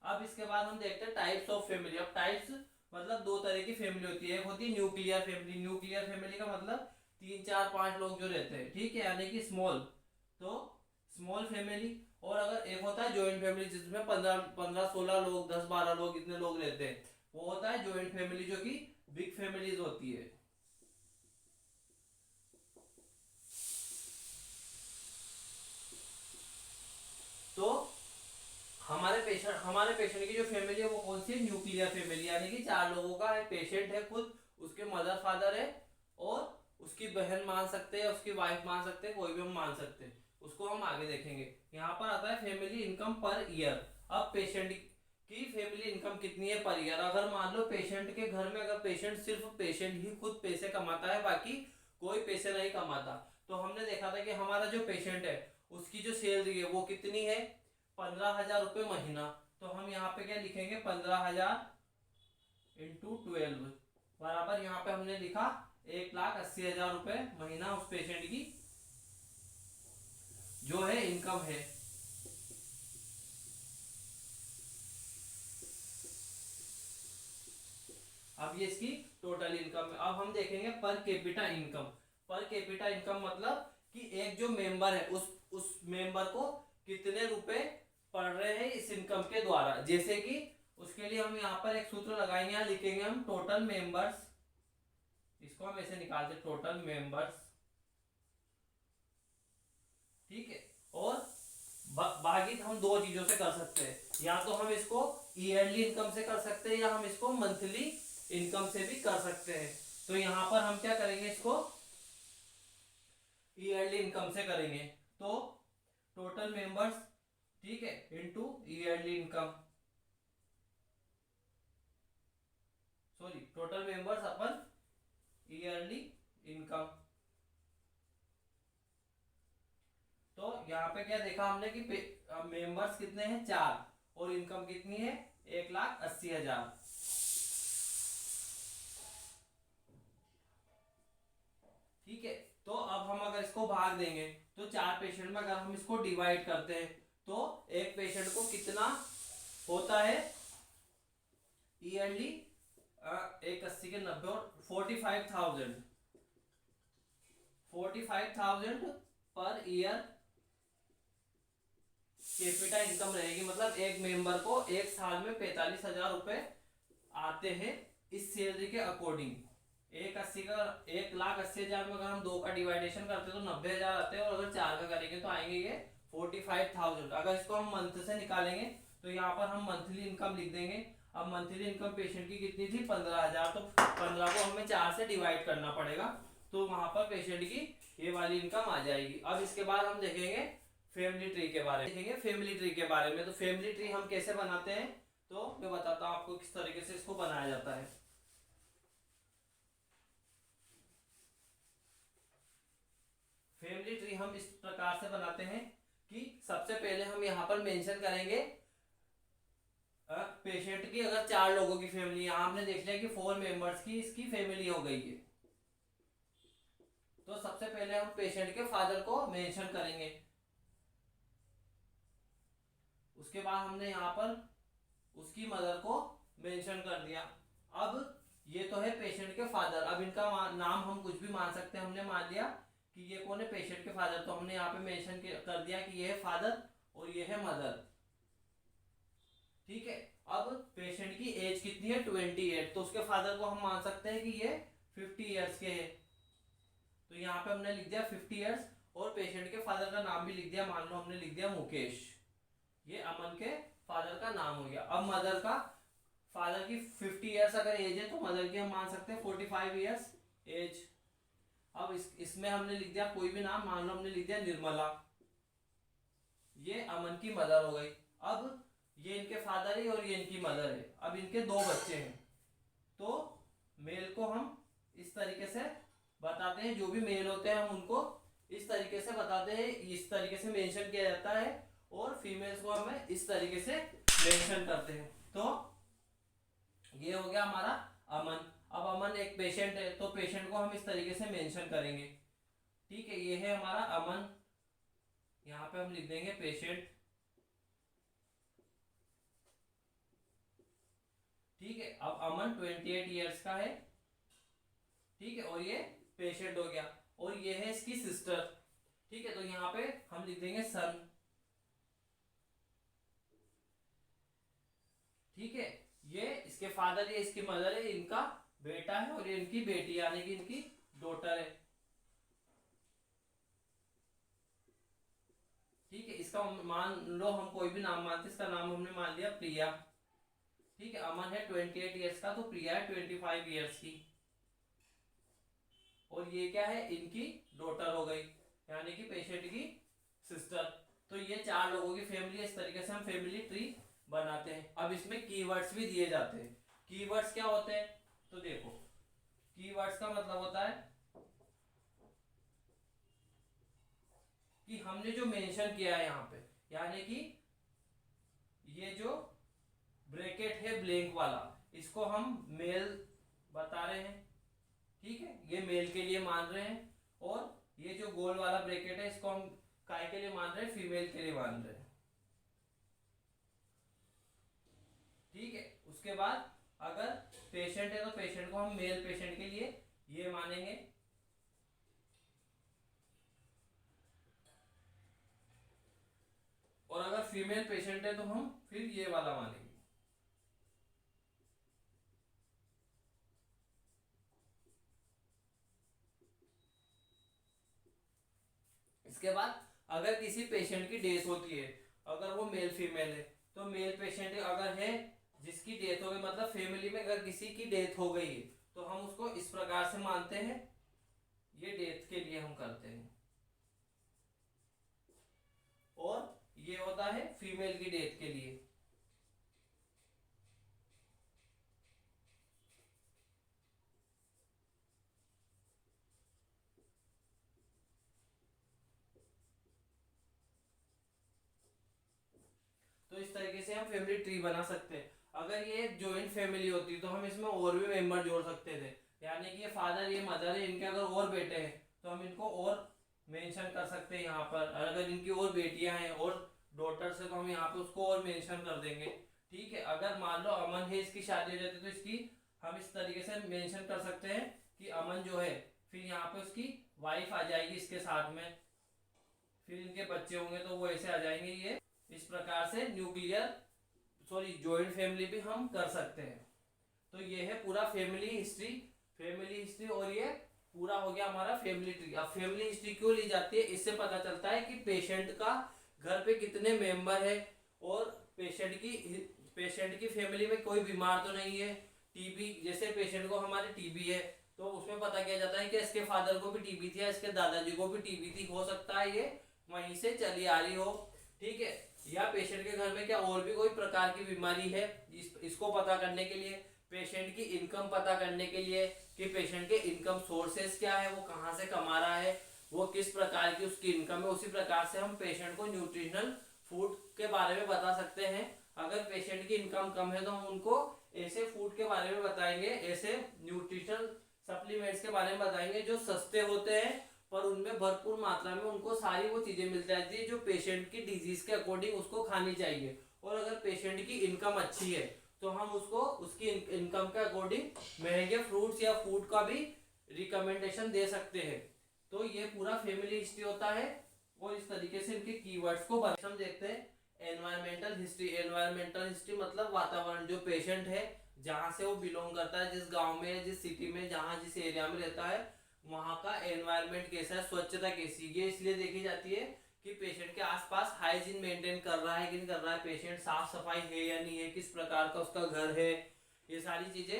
Speaker 1: अब इसके बाद हम देखते हैं टाइप्स ऑफ फैमिली। अब टाइप्स मतलब 2 तरह की फैमिली होती है, एक होती है न्यूक्लियर फैमिली। न्यूक्लियर फैमिली का मतलब 3, 4, 5 लोग जो रहते हैं, ठीक है, यानी कि स्मॉल, तो स्मॉल फैमिली। और अगर एक होता है जॉइंट फैमिली जिसमें 15, 16 लोग, 10, 12 लोग, इतने लोग रहते हैं, वो होता है जॉइंट फैमिली, जो कि बिग फैमिलीज होती है। तो हमारे पेशेंट की जो फैमिली है वो कौन सी है, न्यूक्लियर फैमिली, यानी कि 4 लोगों का एक पेशेंट है, खुद उसके मदर फादर है और उसकी बहन मान सकते हैं, उसकी वाइफ मान सकते हैं, कोई भी हम मान सकते हैं, उसको हम आगे देखेंगे। यहाँ पर आता है फैमिली इनकम पर ईयर। अब पेशेंट की फैमिली इनकम कितनी है पर ईयर। अगर मान लो पेशेंट के घर में, अगर पेशेंट सिर्फ पेशेंट ही खुद पैसे कमाता है, बाकी कोई पैसे नहीं कमाता, तो हमने देखा था कि हमारा जो पेशेंट है उसकी जो सैलरी है वो कितनी है, 15,000 रुपये महीना। तो हम यहाँ पे क्या लिखेंगे, 15,000 इंटू 12 बराबर, यहाँ पे हमने लिखा 1,80,000 रुपये महीना उस पेशेंट की जो है इनकम है। अब ये इसकी टोटल इनकम है। अब हम देखेंगे per capita income. Per capita income मतलब कि एक जो मेंबर है उस मेंबर को कितने रुपए पड़ रहे हैं इस इनकम के द्वारा। जैसे कि उसके लिए हम यहाँ पर एक सूत्र लगाएंगे, यहाँ लिखेंगे हम टोटल मेंबर्स, इसको हम ऐसे निकालते टोटल मेंबर्स, ठीक है। और भागित हम 2 चीजों से कर सकते हैं, या तो हम इसको ईयरली इनकम से कर सकते हैं, या हम इसको मंथली इनकम से भी कर सकते हैं। तो यहाँ पर हम क्या करेंगे, इसको ईयरली इनकम से करेंगे। तो टोटल मेंबर्स, ठीक है, into yearly income, sorry total members अपन ईयरली इनकम। तो यहाँ पे क्या देखा हमने कि मेंबर्स कितने हैं, 4, और इनकम कितनी है, 1,80,000, ठीक है। तो अब हम अगर इसको भाग देंगे तो 4 पेशेंट में अगर हम इसको डिवाइड करते हैं तो एक पेशेंट को कितना होता है ईयरली, 1,80 के 90 और 45,000 पर ईयर कैपिटा इनकम रहेगी। मतलब एक मेंबर को एक साल में 45,000 रुपए आते हैं इस सैलरी के अकॉर्डिंग। 1,80,000 में अगर हम 2 का डिवाइडेशन करते हैं तो 90,000 आते हैं, और अगर 4 का करेंगे तो आएंगे ये 45,000। अगर इसको हम मंथ से निकालेंगे तो यहाँ पर हम मंथली इनकम लिख देंगे। अब मंथली इनकम पेशेंट की कितनी थी? 15,000। तो 15 को हमें 4 से डिवाइड करना पड़ेगा, तो वहां पर पेशेंट की ये वाली इनकम आ जाएगी। अब इसके बाद हम देखेंगे फैमिली ट्री के बारे में। देखेंगे फैमिली ट्री के बारे में। तो फैमिली ट्री हम कैसे बनाते हैं, तो मैं बताता हूँ आपको किस तरीके से इसको बनाया जाता है। फैमिली ट्री हम इस प्रकार से बनाते हैं कि सबसे पहले हम यहाँ पर मेंशन करेंगे पेशेंट की। अगर 4 लोगों की फैमिली, यहाँ हमने देख लिया कि 4 मेंबर्स की इसकी फैमिली हो गई है, तो सबसे पहले हम पेशेंट के फादर को मेंशन करेंगे। उसके बाद हमने यहाँ पर उसकी मदर को मेंशन कर दिया। अब ये तो है पेशेंट के फादर। अब इनका नाम हम कुछ भी मान सकते हैं। हमने मान लिया कि ये कौन है? पेशेंट के फादर। तो हमने यहाँ पे मेंशन कर दिया कि ये है फादर और ये है मदर। ठीक है। अब पेशेंट की एज कितनी है? 28। तो उसके फादर को हम मान सकते हैं कि ये 50 ईयर्स के हैं। तो यहाँ पे हमने लिख दिया 50 ईयर्स, और पेशेंट के फादर का नाम भी लिख दिया। मान लो हमने लिख दिया मुकेश। ये अमन के फादर का नाम हो गया। अब मदर का, फादर की 50 ईयर्स अगर एज है तो मदर की हम मान सकते हैं 45 ईयर्स एज। अब इसमें हमने लिख दिया कोई भी नाम। मान लो हमने लिख दिया निर्मला। ये अमन की मदर हो गई। अब ये इनके फादर है और ये इनकी मदर है। अब इनके 2 बच्चे हैं, तो मेल को हम इस तरीके से बताते हैं। जो भी मेल होते हैं हम उनको इस तरीके से बताते हैं, इस तरीके से मेंशन किया जाता है, और फीमेल्स को हमें इस तरीके से मेंशन करते हैं। तो ये हो गया हमारा अमन। अब अमन एक पेशेंट है, तो पेशेंट को हम इस तरीके से मेंशन करेंगे। ठीक है, ये है हमारा अमन। यहाँ पे हम लिख देंगे पेशेंट। ठीक है। अब अमन 28 ईयर्स का है। ठीक है, और ये पेशेंट हो गया, और ये है इसकी सिस्टर। ठीक है, तो यहाँ पे हम लिख देंगे सन। ठीक है, ये इसके फादर, ये इसकी मदर है, इनका बेटा है, और ये इनकी बेटी यानी कि इनकी डॉटर है। ठीक है, इसका मान लो हम कोई भी नाम मानते, इसका नाम हमने मान लिया प्रिया। ठीक है, अमन है 28 ईयर्स का, तो प्रिया है 25 ईयर्स की। और ये क्या है? इनकी डॉटर हो गई, यानी कि पेशेंट की सिस्टर। तो ये 4 लोगों की फैमिली है। इस तरीके से हम फैमिली ट्री बनाते हैं। अब इसमें कीवर्ड्स भी दिए जाते हैं। कीवर्ड्स क्या होते हैं? तो देखो, कीवर्ड्स का मतलब होता है कि हमने जो मेंशन किया है यहाँ पे, यानी कि ये जो ब्रैकेट है ब्लैंक वाला, इसको हम मेल बता रहे हैं। ठीक है, ये मेल के लिए मान रहे हैं। और ये जो गोल वाला ब्रैकेट है, इसको हम काय के लिए मान रहे हैं? फीमेल के लिए मान रहे हैं। ठीक है, उसके बाद अगर पेशेंट है तो पेशेंट को हम मेल पेशेंट के लिए ये मानेंगे। और अगर फीमेल पेशेंट है तो हम फिर ये वाला मानेंगे। इसके बाद अगर किसी पेशेंट की डेथ होती है, अगर वो मेल फीमेल है, तो मेल पेशेंट अगर है जिसकी डेथ हो गई, मतलब फैमिली में अगर किसी की डेथ हो गई है, तो हम उसको इस प्रकार से मानते हैं। ये डेथ के लिए हम करते हैं। और ये होता है फीमेल की डेथ के लिए। तो इस तरीके से हम फैमिली ट्री बना सकते हैं। अगर ये जॉइंट फैमिली होती तो हम इसमें और भी मेंबर जोड़ सकते थे, यानी कि ये फादर, ये मदर है, इनके अगर और बेटे हैं तो हम इनको और मेंशन कर सकते हैं यहाँ पर। अगर इनकी और बेटियां हैं और डॉटर्स है तो हम यहाँ पे उसको और मेंशन कर देंगे। ठीक है, अगर मान लो अमन है, इसकी शादी हो जाती तो इसकी हम इस तरीके से मेंशन कर सकते हैं कि अमन जो है, फिर यहाँ पे उसकी वाइफ आ जाएगी इसके साथ में, फिर इनके बच्चे होंगे तो वो ऐसे आ जाएंगे। ये इस प्रकार से न्यूक्लियर जॉइंट फैमिली भी हम कर सकते हैं। तो ये है पूरा फैमिली हिस्ट्री और ये पूरा हो गया हमारा फैमिली ट्री। अब फैमिली हिस्ट्री क्यों ली जाती है, इससे पता चलता है कि पेशेंट का घर पे कितने मेंबर है और पेशेंट की फैमिली में कोई बीमार तो नहीं है। टीबी, जैसे पेशेंट को हमारे टीबी है तो उसमें पता किया जाता है कि इसके फादर को भी टीबी थी या इसके दादाजी को भी टीबी थी, हो सकता है ये वहीं से चली आ रही हो, ठीक है। या पेशेंट के घर में क्या और भी कोई प्रकार की बीमारी है, इसको पता करने के लिए, पेशेंट की इनकम पता करने के लिए कि पेशेंट के इनकम सोर्सेस क्या है, वो कहाँ से कमा रहा है, वो किस प्रकार की उसकी इनकम है। उसी प्रकार से हम पेशेंट को न्यूट्रिशनल फूड के बारे में बता सकते हैं। अगर पेशेंट की इनकम कम है तो हम उनको ऐसे फूड के बारे में बताएंगे, ऐसे न्यूट्रिशनल सप्लीमेंट्स के बारे में बताएंगे जो सस्ते होते हैं पर उनमें भरपूर मात्रा में उनको सारी वो चीजें मिल जाती है जो पेशेंट की डिजीज के अकॉर्डिंग उसको खानी चाहिए। और अगर पेशेंट की इनकम अच्छी है तो हम उसको उसकी इनकम के अकॉर्डिंग महंगे फ्रूट्स या फूड का भी रिकमेंडेशन दे सकते हैं। तो ये पूरा फैमिली हिस्ट्री होता है और इस तरीके से इनके कीवर्ड्स को हम देखते हैं। एनवायरमेंटल हिस्ट्री मतलब वातावरण, जो पेशेंट है जहाँ से वो बिलोंग करता है, जिस गांव में, जिस सिटी में, जहाँ जिस एरिया में रहता है, वहाँ का एनवायरमेंट कैसा है, स्वच्छता कैसी है। ये इसलिए देखी जाती है कि पेशेंट के आसपास हाइजीन मेंटेन कर रहा है कि नहीं कर रहा है, पेशेंट साफ सफाई है या नहीं है, किस प्रकार का उसका घर है, ये सारी चीजें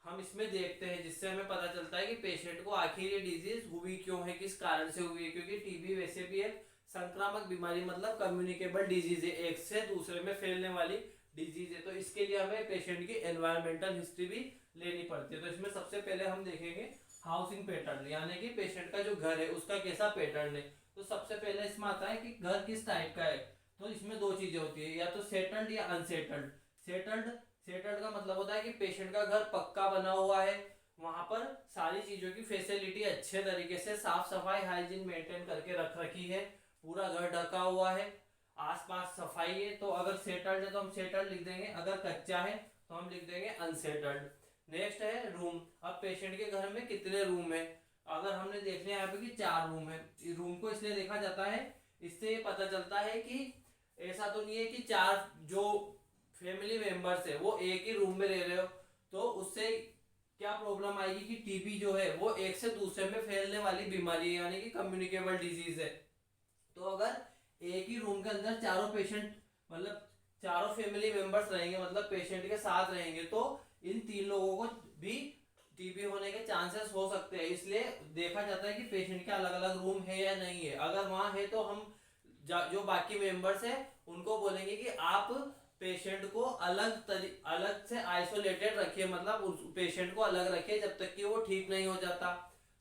Speaker 1: हम इसमें देखते हैं, जिससे हमें पता चलता है कि पेशेंट को आखिर ये डिजीज हुई क्यों है, किस कारण से हुई है। क्योंकि टीबी वैसे भी एक संक्रामक बीमारी मतलब कम्युनिकेबल डिजीज है, एक से दूसरे में फैलने वाली डिजीज है। तो इसके लिए हमें पेशेंट की एनवायरमेंटल हिस्ट्री भी लेनी पड़ती है। तो इसमें सबसे पहले हम देखेंगे हाउसिंग पैटर्न, यानी कि पेशेंट का जो घर है उसका कैसा पैटर्न है। तो सबसे पहले इसमें आता है कि घर किस टाइप का है। तो इसमें दो चीजें होती है, या तो सेटल्ड या अनसेटल्ड। सेटल्ड का मतलब होता है कि पेशेंट का घर पक्का बना हुआ है, वहां पर सारी चीजों की फैसिलिटी अच्छे तरीके से साफ सफाई हाइजीन मेंटेन करके रख रखी है, पूरा घर ढका हुआ है, आसपास सफाई है। तो अगर सेटल्ड है तो हम सेटल्ड लिख देंगे, अगर कच्चा है तो हम लिख देंगे अनसेटल्ड। नेक्स्ट है रूम। अब पेशेंट के घर में कितने रूम है, अगर हमने देख लिया यहाँ पे कि 4 रूम है। रूम को इसलिए देखा जाता है, इससे ये पता चलता है कि ऐसा तो नहीं है कि 4 जो फैमिली मेंबर्स है वो एक ही रूम में रह रहे हो, तो उससे क्या प्रॉब्लम आएगी कि टीबी जो है वो एक से दूसरे में फैलने वाली बीमारी है, यानी कि कम्युनिकेबल डिजीज है। तो अगर एक ही रूम के अंदर चारों पेशेंट मतलब चारों फैमिली मेंबर्स रहेंगे, मतलब पेशेंट के साथ रहेंगे, तो इन 3 लोगों को भी टीबी होने के चांसेस हो सकते हैं। इसलिए देखा जाता है कि पेशेंट के अलग अलग रूम है या नहीं है। अगर वहां है तो हम जो बाकी मेंबर्स है उनको बोलेंगे कि आप पेशेंट को अलग से आइसोलेटेड रखिए, मतलब उस पेशेंट को अलग रखिए जब तक कि वो ठीक नहीं हो जाता।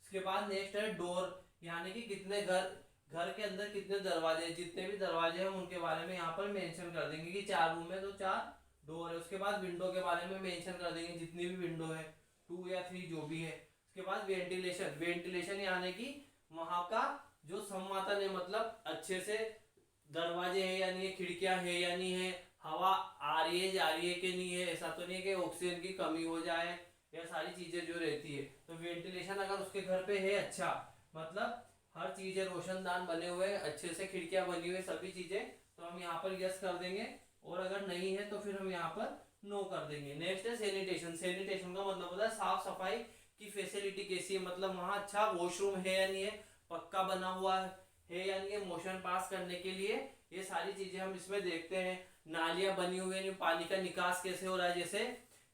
Speaker 1: उसके बाद नेक्स्ट है डोर, यानी कि कितने घर के अंदर कितने दरवाजे, जितने भी दरवाजे हैं उनके बारे में यहाँ पर मेंशन कर देंगे कि 4 रूम है तो 4 डोर है। उसके बाद विंडो के बारे में मेंशन कर देंगे, जितनी भी विंडो है 2 या 3 जो भी है। उसके बाद वेंटिलेशन यानी कि वहां का जो संवातन है, मतलब अच्छे से दरवाजे है या नहीं है, खिड़कियां है या नहीं है, हवा आ रही है जा रही है कि नहीं है, ऐसा तो नहीं है कि ऑक्सीजन की कमी हो जाए, या सारी चीजें जो रहती है। तो वेंटिलेशन अगर उसके घर पे है अच्छा, मतलब हर चीज है, रोशनदान बने हुए, अच्छे से खिड़कियां बनी हुई, सभी चीजें, तो हम यहाँ पर यस कर देंगे। और अगर नहीं है तो फिर हम यहाँ पर नो कर देंगे। नेक्स्ट है सैनिटेशन का मतलब होता है साफ सफाई की फैसिलिटी कैसी है, मतलब वहाँ अच्छा वॉशरूम है या नहीं है, पक्का बना हुआ है या नहीं है मोशन पास करने के लिए, ये सारी चीजें हम इसमें देखते हैं। नालियां बनी हुई हैं, पानी का निकास कैसे हो रहा है, जैसे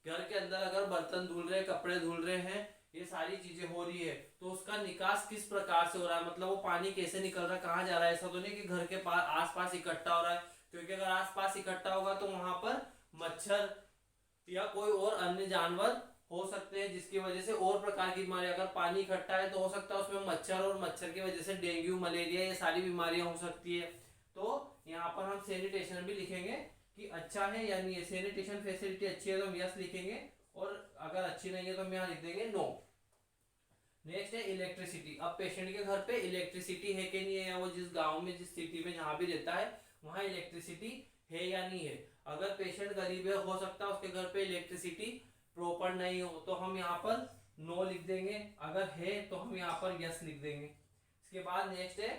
Speaker 1: घर के अंदर अगर बर्तन धुल रहे, कपड़े धुल रहे हैं, ये सारी चीजें हो रही है, तो उसका निकास किस प्रकार से हो रहा है, मतलब वो पानी कैसे निकल रहा है, कहाँ जा रहा है। ऐसा तो नहीं कि घर के पास आसपास इकट्ठा हो रहा है, क्योंकि अगर आसपास इकट्ठा होगा तो वहां पर मच्छर या कोई और अन्य जानवर हो सकते हैं, जिसकी वजह से और प्रकार की बीमारी, अगर पानी इकट्ठा है तो हो सकता है उसमें मच्छर, और मच्छर की वजह से डेंगू, मलेरिया, ये सारी बीमारियां हो सकती है। तो यहाँ पर हम सैनिटेशन भी लिखेंगे कि अच्छा है या नहीं है, सैनिटेशन फैसिलिटी अच्छी है तो हम यस लिखेंगे, और अगर अच्छी नहीं है तो हम यहाँ लिख देंगे नो। नेक्स्ट है इलेक्ट्रिसिटी। अब पेशेंट के घर पे इलेक्ट्रिसिटी है कि नहीं है, या वो जिस गांव में, जिस सिटी में जहाँ भी रहता है वहाँ इलेक्ट्रिसिटी है या नहीं है। अगर पेशेंट गरीब है, हो सकता है उसके घर पे इलेक्ट्रिसिटी प्रॉपर नहीं हो, तो हम यहाँ पर नो लिख देंगे, अगर है तो हम यहाँ पर यस लिख देंगे। इसके बाद नेक्स्ट है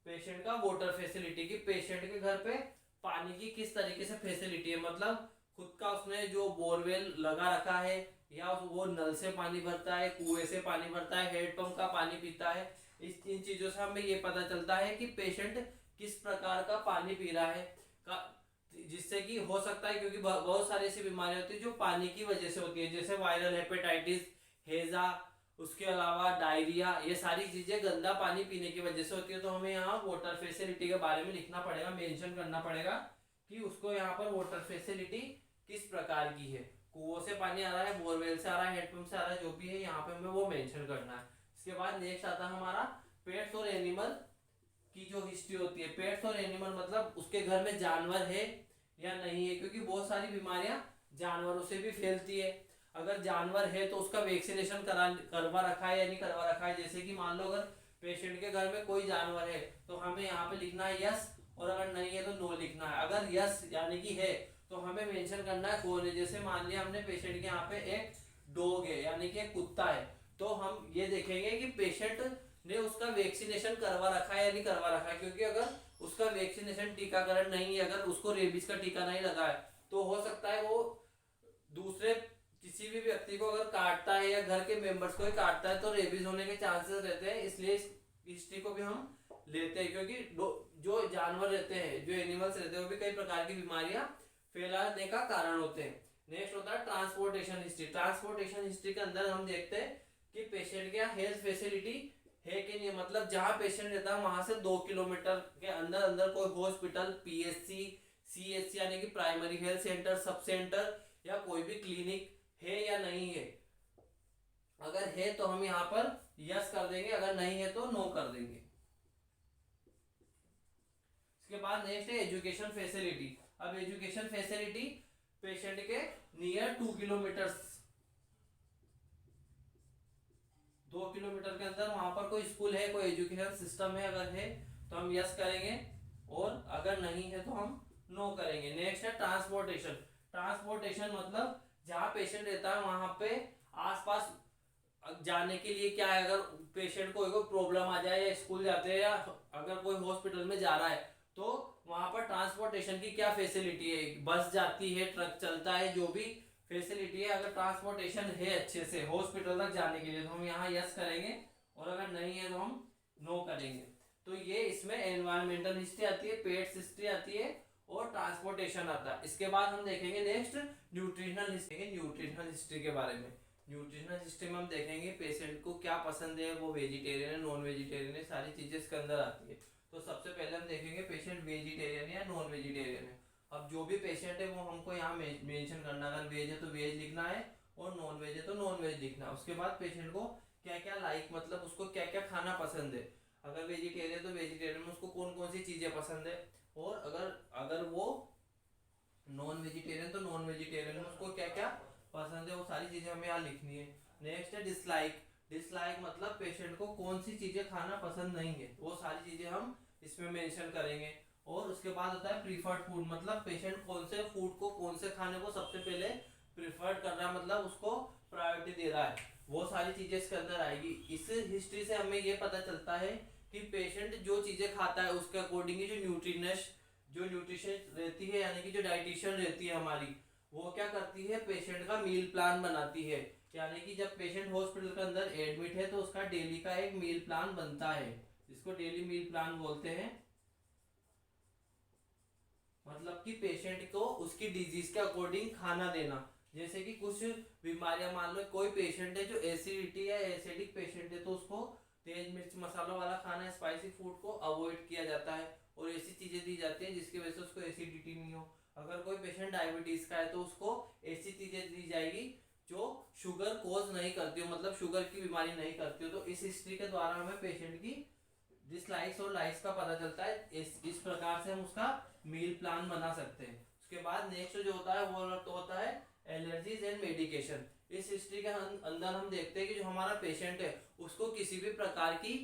Speaker 1: पेशेंट का वाटर फैसिलिटी, कि पेशेंट के घर पे पानी की किस तरीके से फैसिलिटी है, मतलब खुद का उसने जो बोरवेल लगा रखा है, या वो नल से पानी भरता है, कुएं से पानी भरता है, हेडपंप का पानी पीता है। इन चीजों से हमें ये पता चलता है कि पेशेंट किस प्रकार का पानी पी रहा है, का जिससे कि हो सकता है, क्योंकि बहुत सारी ऐसी बीमारियां होती है जो पानी की वजह से होती है, जैसे वायरल हेपेटाइटिस, हेजा, उसके अलावा डायरिया, ये सारी चीजें गंदा पानी पीने की वजह से होती है। तो हमें यहाँ वाटर फैसिलिटी के बारे में लिखना पड़ेगा, मेंशन करना पड़ेगा कि उसको यहाँ पर वाटर फैसिलिटी किस प्रकार की है। कुओं से पानी आ रहा है, बोरवेल से आ रहा है, हेडपंप से आ रहा है, जो भी है यहाँ पे हमें वो मेंशन करना है। इसके बाद नेक्स्ट आता है हमारा पेट्स और एनिमल की जो हिस्ट्री होती है। पेट्स और एनिमल मतलब उसके घर में जानवर है या नहीं है, क्योंकि बहुत सारी बीमारियां जानवरों से भी फैलती है। अगर जानवर है तो उसका वैक्सीनेशन करवा रखा है या नहीं करवा रखा है। जैसे कि मान लो अगर पेशेंट के घर में कोई जानवर है तो हमें यहाँ पे लिखना है यस, और अगर नहीं है तो नो लिखना है। अगर यस यानी कि है तो हमें मेंशन करना है कौन है। जैसे मान लिया हमने पेशेंट के यहाँ पे एक डॉग है यानी कि एक कुत्ता है, तो हम ये देखेंगे कि पेशेंट ने उसका वैक्सीनेशन करवा रखा है या नहीं करवा रखा है, क्योंकि अगर उसका वैक्सीनेशन टीकाकरण नहीं है, अगर उसको रेबीज का टीका नहीं लगा है, तो हो सकता है वो दूसरे किसी भी व्यक्ति को अगर काटता है या घर के मेंबर्स को ही काटता है तो रेबीज होने के चांसेस रहते हैं। इसलिए इस हिस्ट्री को भी हम लेते हैं, क्योंकि जो जानवर रहते हैं, जो एनिमल्स रहते हैं, वो भी कई प्रकार की बीमारियां फैलाने का कारण होते हैं। नेक्स्ट होता है ट्रांसपोर्टेशन हिस्ट्री। ट्रांसपोर्टेशन हिस्ट्री के अंदर हम देखते हैं कि पेशेंट के हेल्थ फैसिलिटी है कि नहीं, मतलब जहां पेशेंट रहता है वहां से 2 किलोमीटर के अंदर अंदर कोई हॉस्पिटल, पीएचसी, सीएचसी यानी कि primary health centre, sub centre या कोई भी क्लिनिक है या नहीं है। अगर है तो हम यहाँ पर यस कर देंगे, अगर नहीं है तो नो कर देंगे। इसके बाद नेक्स्ट है एजुकेशन फैसिलिटी। अब एजुकेशन फैसिलिटी पेशेंट के नियर 2 किलोमीटर, 2 किलोमीटर के अंदर वहां पर कोई स्कूल है, कोई एजुकेशन सिस्टम है, अगर है तो हम यस करेंगे, और अगर नहीं है तो हम नो करेंगे। नेक्स्ट है ट्रांसपोर्टेशन। ट्रांसपोर्टेशन मतलब जहाँ पेशेंट रहता है वहां पे आसपास जाने के लिए क्या है, अगर पेशेंट को कोई प्रॉब्लम आ जाए या स्कूल जाते हैं या अगर कोई हॉस्पिटल में जा रहा है तो वहां पर ट्रांसपोर्टेशन की क्या फैसिलिटी है, बस जाती है, ट्रक चलता है, जो भी फैसिलिटी है, अगर ट्रांसपोर्टेशन है अच्छे से हॉस्पिटल तक जाने के लिए तो हम यहाँ यस करेंगे, और अगर नहीं है तो हम नो करेंगे। तो ये इसमें एनवायरमेंटल हिस्ट्री आती है, पेट्स हिस्ट्री आती है, और ट्रांसपोर्टेशन आता है। इसके बाद हम देखेंगे next nutritional history. Nutritional history के बारे में, न्यूट्रिशनल हिस्ट्री में हम देखेंगे पेशेंट को क्या पसंद है, वो वेजिटेरियन है, नॉन वेजिटेरियन है, सारी चीजें इसके अंदर आती है। तो सबसे पहले हम देखेंगे पेशेंट वेजिटेरियन है या नॉन वेजिटेरियन है। अब जो भी पेशेंट है वो हमको यहाँ मेंशन करना, अगर वेज है तो वेज लिखना है, और नॉन वेज है तो नॉन वेज लिखना है। उसके बाद पेशेंट को क्या क्या लाइक, मतलब उसको क्या क्या खाना पसंद है। अगर वेजिटेरियन तो वेजिटेरियन में उसको कौन कौन सी चीजें पसंद है, और अगर अगर वो नॉन वेजिटेरियन तो नॉन वेजिटेरियन में उसको क्या क्या पसंद है, वो सारी चीजें हमें यहाँ लिखनी है। नेक्स्ट है डिसलाइक। डिसलाइक मतलब पेशेंट को कौन सी चीजें खाना पसंद नहीं है, वो सारी चीजें हम इसमें मेंशन करेंगे। और उसके बाद होता है प्रीफर्ड फूड, मतलब पेशेंट कौन से फूड को, कौन से खाने को सबसे पहले प्रीफर्ड कर रहा है, मतलब उसको प्रायोरिटी दे रहा है, वो सारी चीजें इसके अंदर आएगी। इस हिस्ट्री से हमें ये पता चलता है कि पेशेंट जो चीजें खाता है उसके अकॉर्डिंग जो न्यूट्रिशन रहती है, यानी कि जो डाइटिशियन रहती है हमारी, वो क्या करती है, पेशेंट का मील प्लान बनाती है। यानी कि जब पेशेंट हॉस्पिटल के अंदर एडमिट है तो उसका डेली का एक मील प्लान बनता है, जिसको डेली मील प्लान बोलते हैं। मतलब कि पेशेंट को उसकी डिजीज के अकॉर्डिंग खाना देना। जैसे कि कुछ बीमारियां, मान लो कोई पेशेंट है जो एसिडिटी या एसिडिक पेशेंट है तो उसको तेज मिर्च मसालों वाला खाना, स्पाइसी फूड को अवॉइड किया जाता है, और ऐसी चीजें दी जाती है जिसकी वजह से उसको एसिडिटी नहीं हो। अगर कोई पेशेंट डायबिटीज का है तो उसको ऐसी चीजें दी जाएगी जो शुगर कोज नहीं करती हो, मतलब शुगर की बीमारी नहीं करती हो। तो इस हिस्ट्री के द्वारा हमें पेशेंट की डिसलाइक्स और लाइक्स का पता चलता है। इस प्रकार से हम उसका मील प्लान बना सकते हैं। उसके बाद नेक्स्ट जो होता है वो होता है एलर्जीज एंड मेडिकेशन। इस हिस्ट्री के अंदर हम देखते हैं कि जो हमारा पेशेंट है उसको किसी भी प्रकार की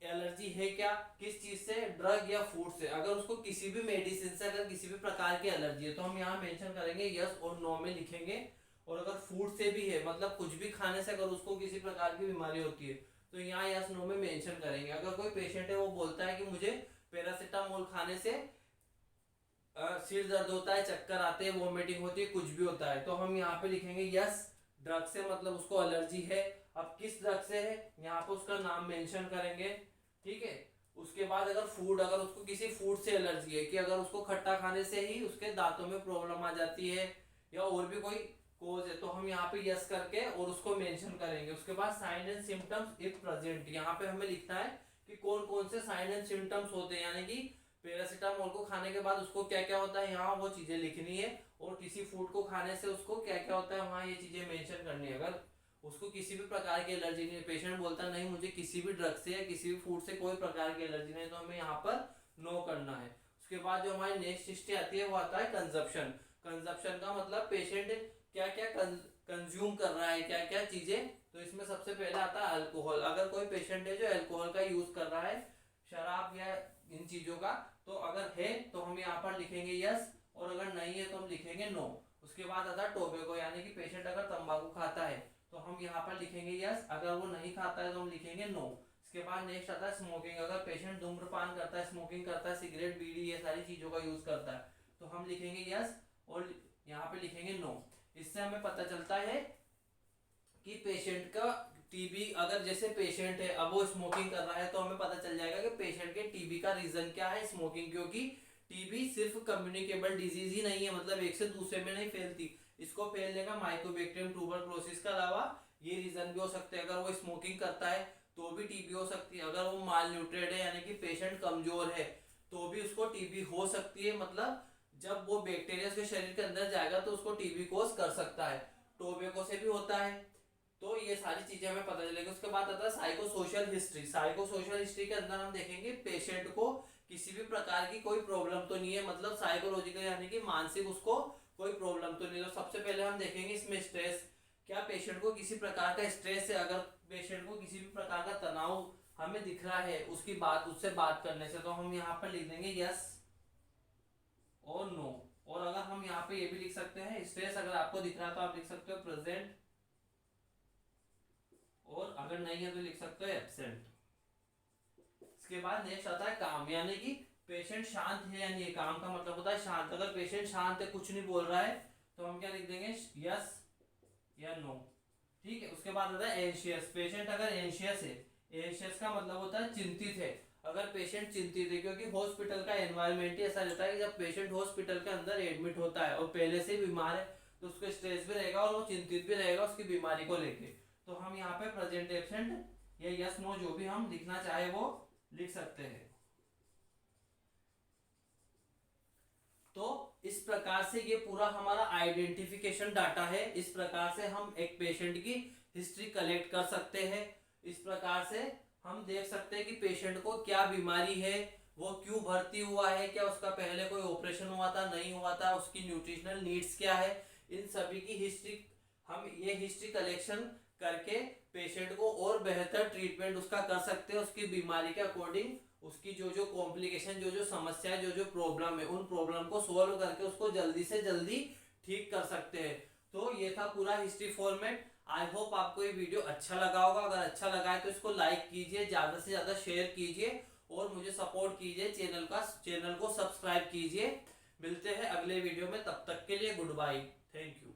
Speaker 1: एलर्जी है क्या, किस चीज से, ड्रग या फूड से। अगर उसको किसी भी मेडिसिन से अगर किसी भी प्रकार की एलर्जी है तो हम यहाँ मेंशन करेंगे यस और नो में लिखेंगे। और अगर फूड से भी है, मतलब कुछ भी खाने से अगर उसको किसी प्रकार की बीमारी होती है तो यहाँ यस नो में मेंशन करेंगे। अगर कोई पेशेंट है वो बोलता है कि मुझे पैरासीटामोल खाने से सिर दर्द होता है, चक्कर आते हैं, वोमिटिंग होती है, कुछ भी होता है, तो हम यहाँ पे लिखेंगे यस ड्रग से, मतलब उसको एलर्जी है। अब किस ड्रग से है, यहाँ पे उसका नाम मेंशन करेंगे, ठीक है। उसके बाद अगर फूड, अगर उसको किसी फूड से एलर्जी है, कि अगर उसको खट्टा खाने से ही उसके दांतों में प्रॉब्लम आ जाती है या और भी कोई कोज है, तो हम यहाँ पे यस करके और उसको मेंशन करेंगे। उसके बाद sign and symptoms if present, यहाँ पे हमें लिखना है कि कौन कौन से साइन एंड सिम्टम्स होते हैं, यानी कि पैरासीटामोल को खाने के बाद उसको क्या क्या होता है, यहाँ वो चीजें लिखनी है। और किसी फूड को खाने से उसको क्या क्या होता है, वहाँ ये चीजें मेंशन करनी है। अगर उसको किसी भी प्रकार की एलर्जी नहीं है, पेशेंट बोलता नहीं मुझे किसी भी ड्रग से या किसी भी फूड से कोई प्रकार की एलर्जी नहीं, तो हमें यहाँ पर नो करना है। उसके बाद जो हमारी नेक्स्ट हिस्ट्री आती है वो आता है कंजप्शन। कंजप्शन का मतलब पेशेंट क्या क्या कंज्यूम कर रहा है, क्या क्या चीजें। तो इसमें सबसे पहले आता है अल्कोहल। अगर कोई पेशेंट है जो अल्कोहल का यूज कर रहा है, शराब या इन चीजों का, तो अगर है तो हम यहाँ पर लिखेंगे यस, और अगर नहीं है तो हम लिखेंगे नो। उसके बाद आता है टोबैको, यानी कि पेशेंट अगर तंबाकू खाता है तो हम यहाँ पर लिखेंगे यस, अगर वो नहीं खाता है तो हम लिखेंगे नो। इसके बाद नेक्स्ट आता है स्मोकिंग। अगर पेशेंट धूम्रपान करता है, स्मोकिंग करता है, सिगरेट बीड़ी ये सारी चीजों का यूज करता है, तो हम लिखेंगे यस और यहाँ पे लिखेंगे नो। इससे हमें पता चलता है कि पेशेंट का टीबी, अगर जैसे पेशेंट है अब वो स्मोकिंग कर रहा है, तो हमें पता चल जाएगा कि पेशेंट के टीबी का रीजन क्या है, स्मोकिंग। क्योंकि टीबी सिर्फ कम्युनिकेबल डिजीज ही नहीं है, मतलब एक से दूसरे में नहीं फैलती, इसको फैलने का माइकोबैक्टीरियम ट्यूबरक्लोसिस के अलावा ये रीजन भी हो सकते हैं। अगर वो स्मोकिंग करता है तो भी टीबी हो सकती है, अगर वो माल न्यूट्रेड है यानी कि पेशेंट कमजोर है तो भी उसको टीबी हो सकती है, मतलब जब वो बैक्टीरिया उसके शरीर के अंदर जाएगा तो उसको टीबी कोज कर सकता है। टोबैको से भी होता है। तो ये सारी चीजें हमें पता चलेगी। उसके बाद आता है psycho social history. Psycho social history के अंदर हम देखेंगे पेशेंट को किसी भी प्रकार की कोई प्रॉब्लम तो नहीं है, मतलब साइकोलॉजिकल यानी कि मानसिक उसको कोई प्रॉब्लम तो नहीं है। तो सबसे पहले हम देखेंगे इसमें स्ट्रेस, क्या पेशेंट को किसी प्रकार का स्ट्रेस है। अगर पेशेंट को किसी भी प्रकार का तनाव हमें दिख रहा है उसकी बात, उससे बात करने से, तो हम यहाँ पर लिख देंगे यस और नो। और अगर हम यहाँ पे ये भी लिख सकते हैं, स्ट्रेस अगर आपको दिख रहा है तो आप लिख सकते हो प्रेजेंट, और अगर नहीं है तो लिख सकते हो एब्सेंट। इसके बाद नेक्स्ट आता है काम, यानी कि पेशेंट शांत है या नहीं। काम का मतलब होता है शांत। अगर पेशेंट शांत है, कुछ नहीं बोल रहा है, तो हम क्या लिख देंगे यस या नो, ठीक है। उसके बाद आता है एंशियस। पेशेंट अगर एंशियस है, एंशियस का मतलब होता है चिंतित है। अगर पेशेंट चिंतित है, क्योंकि हॉस्पिटल का एनवायरमेंट ही ऐसा रहता है कि जब पेशेंट हॉस्पिटल के अंदर एडमिट होता है और पहले से बीमार है, तो उसको स्ट्रेस भी रहेगा और वो चिंतित भी रहेगा उसकी बीमारी को लेके। तो हम यहाँ पे प्रेजेंट एब्सेंट या यस नो जो भी हम लिखना चाहे वो लिख सकते हैं। तो इस प्रकार से ये पूरा हमारा आइडेंटिफिकेशन डाटा है। इस प्रकार से हम एक पेशेंट की हिस्ट्री कलेक्ट कर सकते हैं। इस प्रकार से हम देख सकते हैं कि पेशेंट को क्या बीमारी है, वो क्यों भर्ती हुआ है, क्या उसका पहले कोई ऑपरेशन हुआ था, नहीं हुआ था, उसकी न्यूट्रिशनल नीड्स क्या है, इन सभी की हिस्ट्री, हम ये हिस्ट्री कलेक्शन करके पेशेंट को और बेहतर ट्रीटमेंट उसका कर सकते हैं, उसकी बीमारी के अकॉर्डिंग उसकी जो जो कॉम्प्लिकेशन, जो जो समस्या, जो जो प्रॉब्लम है, उन प्रॉब्लम को सोल्व करके उसको जल्दी से जल्दी ठीक कर सकते हैं। तो ये था पूरा हिस्ट्री फॉर्मेट। आई होप आपको ये वीडियो अच्छा लगा होगा। अगर अच्छा लगा है तो इसको लाइक कीजिए, ज़्यादा से ज़्यादा शेयर कीजिए और मुझे सपोर्ट कीजिए। चैनल को सब्सक्राइब कीजिए। मिलते हैं अगले वीडियो में, तब तक के लिए गुड बाय, थैंक यू।